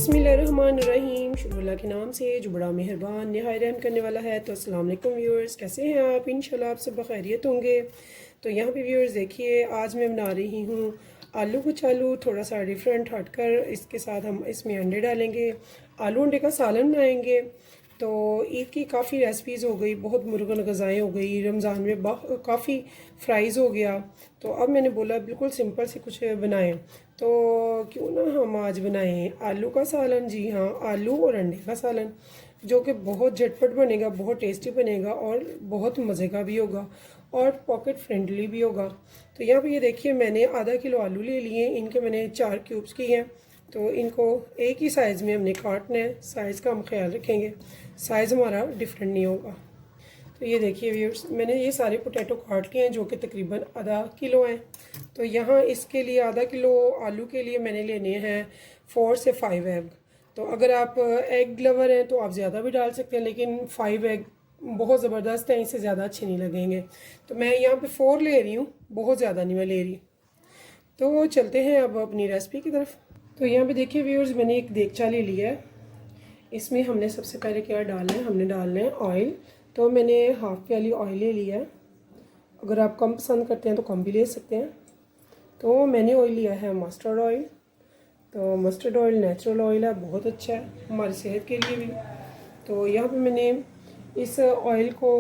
बिस्मिल्लाहिर्रहमानिर्रहीम। शुरू अल्लाह के नाम से जो बड़ा मेहरबान निहायत रहम करने वाला है। तो अस्सलाम वालेकुम व्यूअर्स, कैसे हैं आप? इंशाल्लाह आप सब बखैरियत होंगे। तो यहाँ पे व्यूअर्स देखिए, आज मैं बना रही हूँ आलू कचालू, थोड़ा सा डिफरेंट हटकर। इसके साथ हम इसमें अंडे डालेंगे, आलू अंडे का सालन बनाएंगे। तो ईद की काफ़ी रेसिपीज़ हो गई, बहुत मुर्गन गज़ाएँ हो गई, रमज़ान में काफ़ी फ्राइज़ हो गया। तो अब मैंने बोला बिल्कुल सिंपल से कुछ बनाएं, तो क्यों ना हम आज बनाएं आलू का सालन। जी हाँ, आलू और अंडे का सालन, जो कि बहुत झटपट बनेगा, बहुत टेस्टी बनेगा और बहुत मज़े का भी होगा और पॉकेट फ्रेंडली भी होगा। तो यहाँ पे ये देखिए, मैंने आधा किलो आलू ले लिए, इनके मैंने 4 क्यूब्स किए हैं। तो इनको एक ही साइज़ में हमने काटना है, साइज़ का हम ख्याल रखेंगे, साइज़ हमारा डिफरेंट नहीं होगा। तो ये देखिए व्यूअर्स, मैंने ये सारे पोटैटो काट लिए हैं, जो कि तकरीबन आधा किलो हैं। तो यहाँ इसके लिए आधा किलो आलू के लिए मैंने लेने हैं 4 से 5 एग। तो अगर आप एग लवर हैं तो आप ज़्यादा भी डाल सकते हैं, लेकिन 5 एग बहुत ज़बरदस्त है, इससे ज़्यादा अच्छे नहीं लगेंगे। तो मैं यहाँ पे 4 ले रही हूँ, बहुत ज़्यादा नहीं मैं ले रही। तो चलते हैं अब अपनी रेसिपी की तरफ। तो यहाँ पे देखिए व्यूअर्स, मैंने एक देगचा ले लिया है। इसमें हमने सबसे पहले क्या डालना है, हमने डालना है ऑयल। तो मैंने हाफ प्याली ऑयल ले लिया है, अगर आप कम पसंद करते हैं तो कम भी ले सकते हैं। तो मैंने ऑयल लिया है मस्टर्ड ऑयल। तो मस्टर्ड ऑयल नेचुरल ऑयल है, बहुत अच्छा है हमारी सेहत के लिए भी। तो यहाँ पे मैंने इस ऑयल को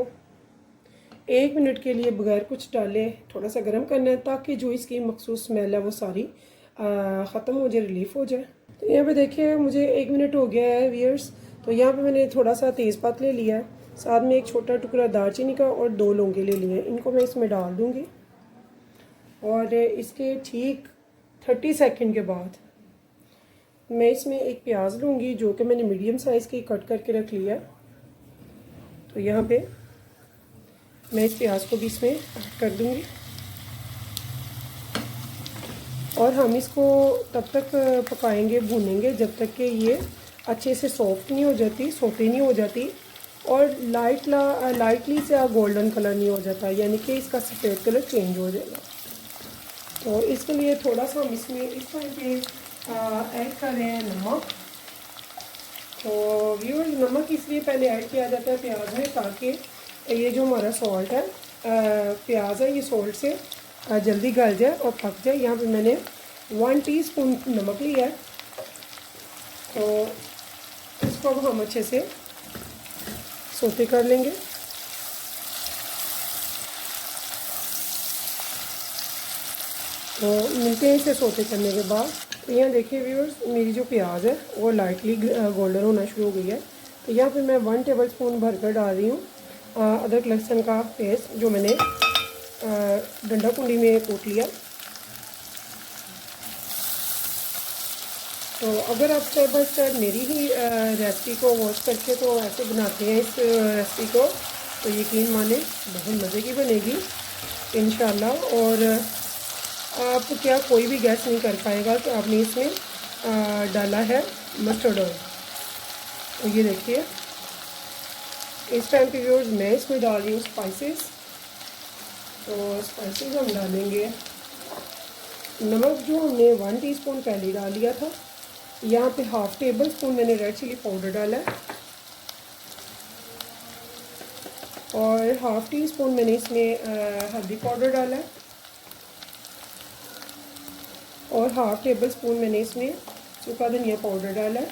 1 मिनट के लिए बगैर कुछ डाले थोड़ा सा गर्म करना है, ताकि जो इसकी मखसूस स्मेल है वो सारी ख़त्म हो जाए, रिलीफ हो जाए। तो यहाँ पे देखिए मुझे 1 मिनट हो गया है व्यूअर्स। तो यहाँ पे मैंने थोड़ा सा तेज़पात ले लिया है, साथ में एक छोटा टुकड़ा दालचीनी का और 2 लौंगे ले लिए हैं। इनको मैं इसमें डाल दूँगी और इसके ठीक 30 सेकंड के बाद मैं इसमें एक प्याज लूँगी, जो कि मैंने मीडियम साइज़ की कट करके रख लिया है। तो यहाँ पे मैं इस प्याज को भी इसमें ऐड कर दूँगी और हम इसको तब तक पकाएंगे, भूनेंगे, जब तक कि ये अच्छे से सॉफ्ट नहीं हो जाती, सोते नहीं हो जाती और लाइटली सा गोल्डन कलर नहीं हो जाता, यानी कि इसका सफ़ेद कलर चेंज हो जाएगा। तो इसके लिए थोड़ा सा हम इसमें इस टाइम पे ऐड कर रहे हैं नमक। तो व्यूअर्स, नमक इसलिए पहले ऐड किया जाता है प्याज में, ताकि ये जो हमारा सॉल्ट है, प्याज है, ये सॉल्ट से जल्दी गल जाए और पक जाए। यहाँ पे मैंने 1 टीस्पून नमक लिया है। तो इसको अब हम अच्छे से सोते कर लेंगे। तो मिलते हैं इसे सोते करने के बाद। तो यहाँ देखिए व्यूअर्स, मेरी जो प्याज है वो लाइटली गोल्डन होना शुरू हो गई है। तो यहाँ पे मैं 1 टेबल स्पून भरकर डाल रही हूँ अदरक लहसुन का पेस्ट, जो मैंने डंडा कुंडी में कूट लिया। तो अगर आप स्टेप बाय स्टेप मेरी ही रेसिपी को वॉच करके तो ऐसे बनाते हैं इस रेसिपी को, तो यकीन माने बहुत मज़े की बनेगी इंशाल्लाह। और आप क्या कोई भी गैस नहीं कर पाएगा कि आपने इसमें डाला है मस्टर्ड ऑयल। तो ये देखिए, इस टाइम पे व्यूअर्स मैं इसमें डाल रही हूँ स्पाइसेस। तो स्पाइसेस हम डालेंगे नमक, जो हमने 1 टीस्पून पहले डाल लिया था। यहाँ पे हाफ टेबल स्पून मैंने रेड चिली पाउडर डाला है और हाफ टी स्पून मैंने इसमें हल्दी पाउडर डाला है और हाफ टेबल स्पून मैंने इसमें सूखा धनिया पाउडर डाला है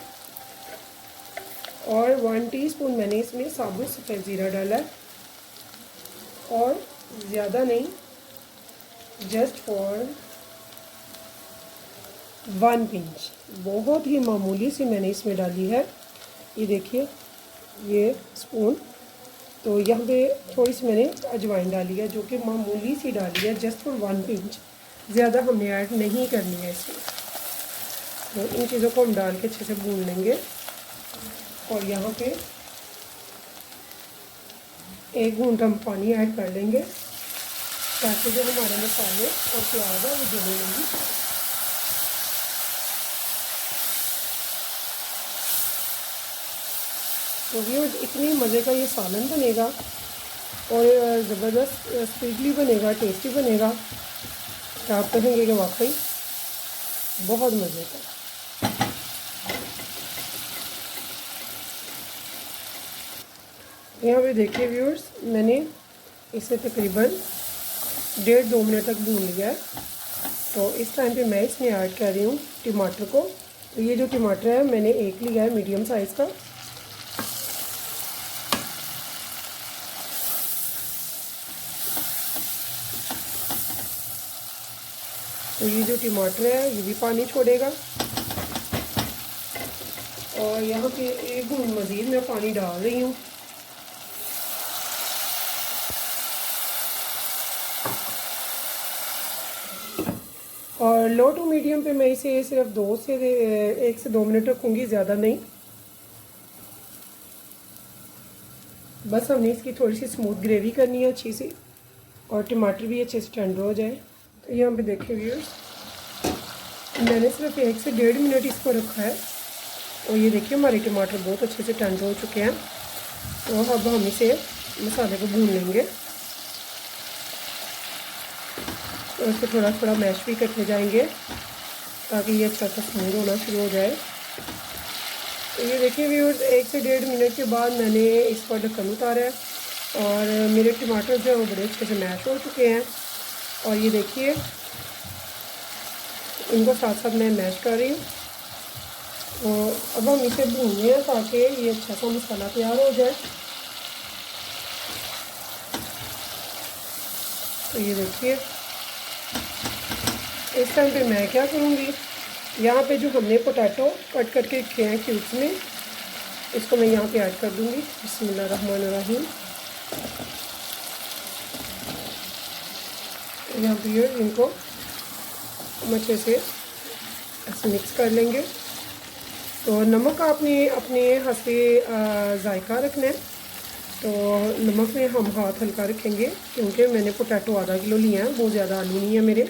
और 1 टीस्पून मैंने इसमें साबुत सफ़ेद ज़ीरा डाला है। और ज़्यादा नहीं, जस्ट फॉर 1 पिंच, बहुत ही मामूली सी मैंने इसमें डाली है। ये देखिए ये स्पून। तो यहाँ पे थोड़ी सी मैंने अजवाइन डाली है, जो कि मामूली सी डाली है, जस्ट फॉर 1 पिंच, ज़्यादा हमने ऐड नहीं करनी है इसमें। तो इन चीज़ों को हम डाल के अच्छे से भून लेंगे और यहाँ पे 1 घूंट हम पानी ऐड कर लेंगे, ताकि जो हमारे मसाले और प्याज है वो जले लेंगे। तो व्यूअर्स, इतनी मज़े का ये सालन बनेगा और ज़बरदस्त स्पीडली बनेगा, टेस्टी बनेगा, कि आप कहेंगे कि वाकई बहुत मज़े का। यहाँ पे देखिए व्यूअर्स, मैंने इसे तकरीबन 1.5-2 मिनट तक भून लिया है। तो इस टाइम पे मैं इसमें ऐड कर रही हूँ टमाटर को। तो ये जो टमाटर है मैंने एक लिया है मीडियम साइज़ का। तो ये जो टमाटर है ये भी पानी छोड़ेगा। और यहाँ पे एक घून मज़ीद मैं पानी डाल रही हूँ। और लो टू मीडियम पे मैं इसे सिर्फ 1 से 2 मिनट रखूँगी, ज़्यादा नहीं। बस हमने इसकी थोड़ी सी स्मूथ ग्रेवी करनी है अच्छी सी, और टमाटर भी अच्छे से टेंडर हो जाए। तो यहाँ पे देखिए व्यूअर्स, मैंने सिर्फ 1 से 1.5 मिनट इसको रखा है। और ये देखिए हमारे टमाटर बहुत अच्छे से टेंडर हो चुके हैं। तो अब हम इसे मसाले को भून लेंगे। तो इसको थोड़ा थोड़ा मैश भी करते जाएंगे ताकि ये अच्छा सा स्मूथ होना शुरू हो जाए। तो ये देखिए व्यूअर्स, 1 से 1.5 मिनट के बाद मैंने इसका ढक्कन उतारा है और मेरे टमाटर जो है वो बड़े अच्छे से मैश हो चुके हैं। और ये देखिए इनको साथ साथ मैं मैश कर रही हूँ। तो अब हम इसे भूनें हैं ताकि ये अच्छा सा मसाला तैयार हो जाए। तो ये देखिए इस टाइम पे मैं क्या करूँगी, यहाँ पे जो हमने पोटैटो कट करके रखे हैं क्यूब्स में, इसको मैं यहाँ पे ऐड कर दूँगी। बिस्मिल्लाहिर्रहमानिर्रहीम। यहाँ पे इनको अच्छे से ऐसे मिक्स कर लेंगे। तो नमक आपने अपने हंसपे जायका रखना है। तो नमक में हम हाथ हल्का रखेंगे क्योंकि मैंने पोटैटो आधा किलो लिया है, बहुत ज़्यादा आलू नहीं है मेरे।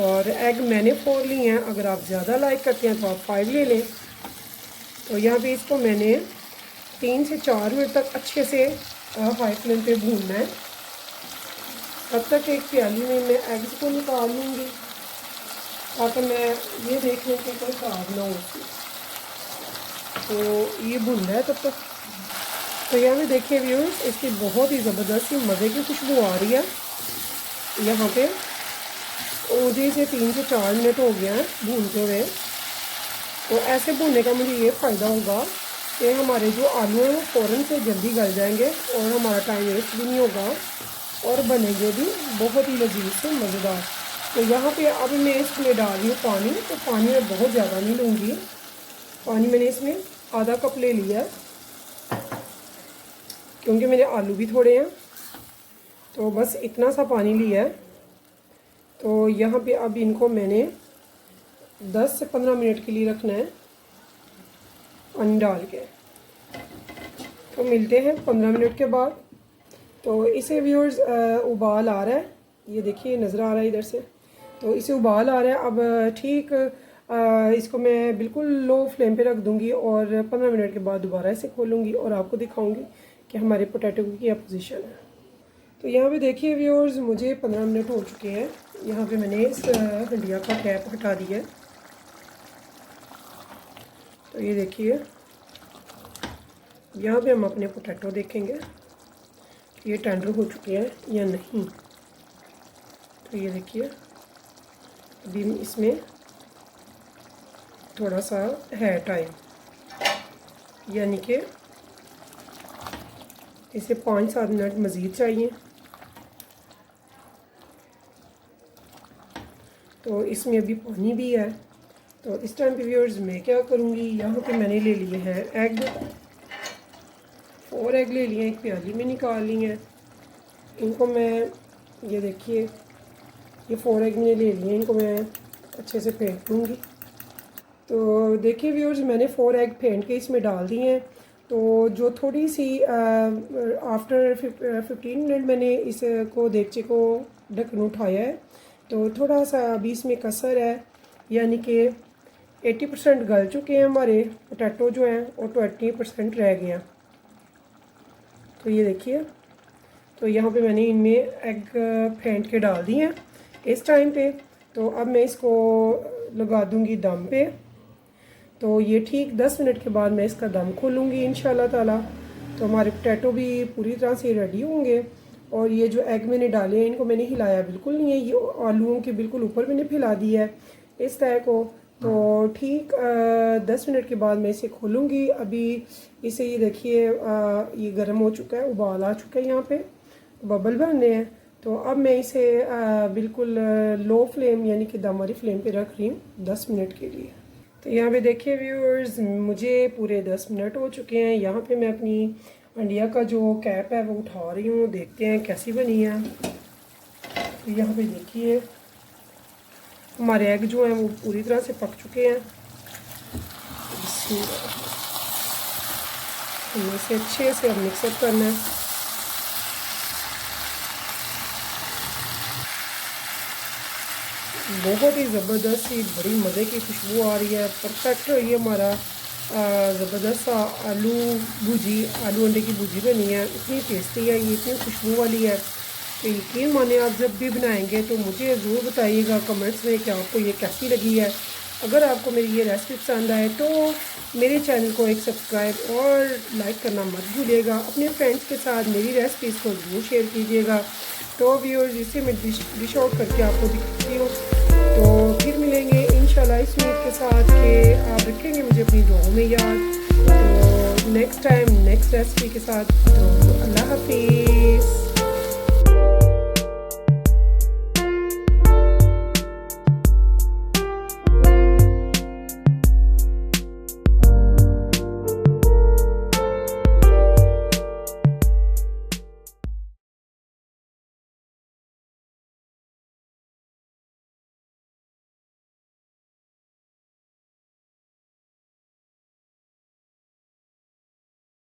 और एग मैंने 4 लिए हैं, अगर आप ज़्यादा लाइक करते हैं तो आप 5 ले लें। तो यहाँ पे इसको मैंने 3 से 4 मिनट तक अच्छे से हाई फ्लेम पे भूनना है। तब तक एक प्याली में मैं एग्स को निकाल लूँगी ताकि मैं ये देख लूँ कि कोई ख़राब ना हो उसमें। तो ये भून रहा है तब तक। तो यहाँ पे देखिए व्यूअर्स, इसकी बहुत ही ज़बरदस्त सी मज़े की खुशबू आ रही है यहाँ पे। मुझे इसे 3 से 4 मिनट हो गया है भूनते हुए। तो ऐसे भूनने का मुझे ये फ़ायदा होगा कि हमारे जो आलू हैं वो फ़ौरन से जल्दी गल जाएंगे और हमारा टाइम वेस्ट भी नहीं होगा और बनेंगे भी बहुत ही लजीज से मज़ेदार। तो यहाँ पे अब मैं इसमें डाल रही हूँ पानी। तो पानी मैं बहुत ज़्यादा नहीं लूँगी, पानी मैंने इसमें आधा कप ले लिया है क्योंकि मेरे आलू भी थोड़े हैं। तो बस इतना सा पानी लिया है। तो यहाँ पे अब इनको मैंने 10 से 15 मिनट के लिए रखना है पानी डाल के। तो मिलते हैं 15 मिनट के बाद। तो इसे व्यूअर्स उबाल आ रहा है, ये देखिए नज़र आ रहा है इधर से। तो इसे उबाल आ रहा है। अब ठीक इसको मैं बिल्कुल लो फ्लेम पे रख दूँगी और 15 मिनट के बाद दोबारा इसे खोलूँगी और आपको दिखाऊँगी कि हमारे पोटैटो की क्या पोजीशन है। तो यहाँ पे देखिए व्यूअर्स, मुझे 15 मिनट हो चुके हैं। यहाँ पे मैंने इस हंडिया का कैप हटा दिया है। तो ये देखिए यहाँ पे हम अपने पोटैटो देखेंगे कि ये टेंडर हो चुके हैं या नहीं। तो ये देखिए अभी इसमें थोड़ा सा है टाइम, यानी कि इसे 5-7 मिनट मज़ीद चाहिए। तो इसमें अभी पानी भी है। तो इस टाइम पे व्यूअर्स मैं क्या करूँगी, यहाँ पे मैंने ले लिए हैं एग, 4 एग ले लिए, एक प्याली में निकाल ली हैं। इनको मैं, ये देखिए ये 4 एग मैंने ले लिए, इनको मैं अच्छे से फेंट लूँगी। तो देखिए व्यूअर्स, मैंने 4 एग फेंट के इसमें डाल दिए हैं। तो जो थोड़ी सी आफ्टर 15 मिनट मैंने इसको देगचे को ढक्कन उठाया है। तो थोड़ा सा अभी इसमें कसर है, यानी कि 80% गल चुके हैं हमारे पोटैटो जो हैं, और 20% रह गए हैं। तो ये देखिए, तो यहाँ पे मैंने इनमें एग फेंट के डाल दिए हैं इस टाइम पे। तो अब मैं इसको लगा दूँगी दम पे। तो ये ठीक 10 मिनट के बाद मैं इसका दम खोलूँगी इंशाल्लाह ताला। तो हमारे पोटैटो भी पूरी तरह से रेडी होंगे। और ये जो एग मैंने डाले हैं इनको मैंने हिलाया बिल्कुल नहीं है, ये आलूओं के बिल्कुल ऊपर मैंने फैला दिया है इस तरह को। तो ठीक 10 मिनट के बाद मैं इसे खोलूँगी। अभी इसे ये देखिए ये गर्म हो चुका है, उबाल आ चुका है, यहाँ पे बबल बन रहे हैं। तो अब मैं इसे बिल्कुल लो फ्लेम यानी कि दम वाली फ्लेम पे रख रही हूँ 10 मिनट के लिए। तो यहाँ पे देखिए व्यूअर्स, मुझे पूरे 10 मिनट हो चुके हैं। यहाँ पे मैं अपनी अंडिया का जो कैप है वो उठा रही हूँ, देखते हैं कैसी बनी है। तो यहाँ पे देखिए हमारे एग जो हैं वो पूरी तरह से पक चुके हैं। हमें इसे अच्छे से अब मिक्सअप करना है। बहुत ही ज़बरदस्त सी बड़ी मज़े की खुशबू आ रही है। परफेक्ट ये हमारा ज़बरदस्त सा आलू अंडे की भुजी बनी है। इतनी टेस्टी है ये, इतनी खुशबू वाली है कि यकीन माने आप जब भी बनाएंगे तो मुझे ज़रूर बताइएगा कमेंट्स में कि आपको ये कैसी लगी है। अगर आपको मेरी ये रेसिपी पसंद आए तो मेरे चैनल को एक सब्सक्राइब और लाइक करना मत भूलिएगा। अपने फ्रेंड्स के साथ मेरी रेसिपीज़ को ज़रूर शेयर कीजिएगा। तो व्यूअर्स, इसे मैं डिश आउट करके आपको दिखाती हूँ। तो फिर मिलेंगे इंशाल्लाह इस उम्मीद के साथ कि आप रखेंगे मुझे अपनी दुआओं में याद। तो नेक्स्ट टाइम नेक्स्ट रेसिपी के साथ। तो अल्लाह हाफिज़।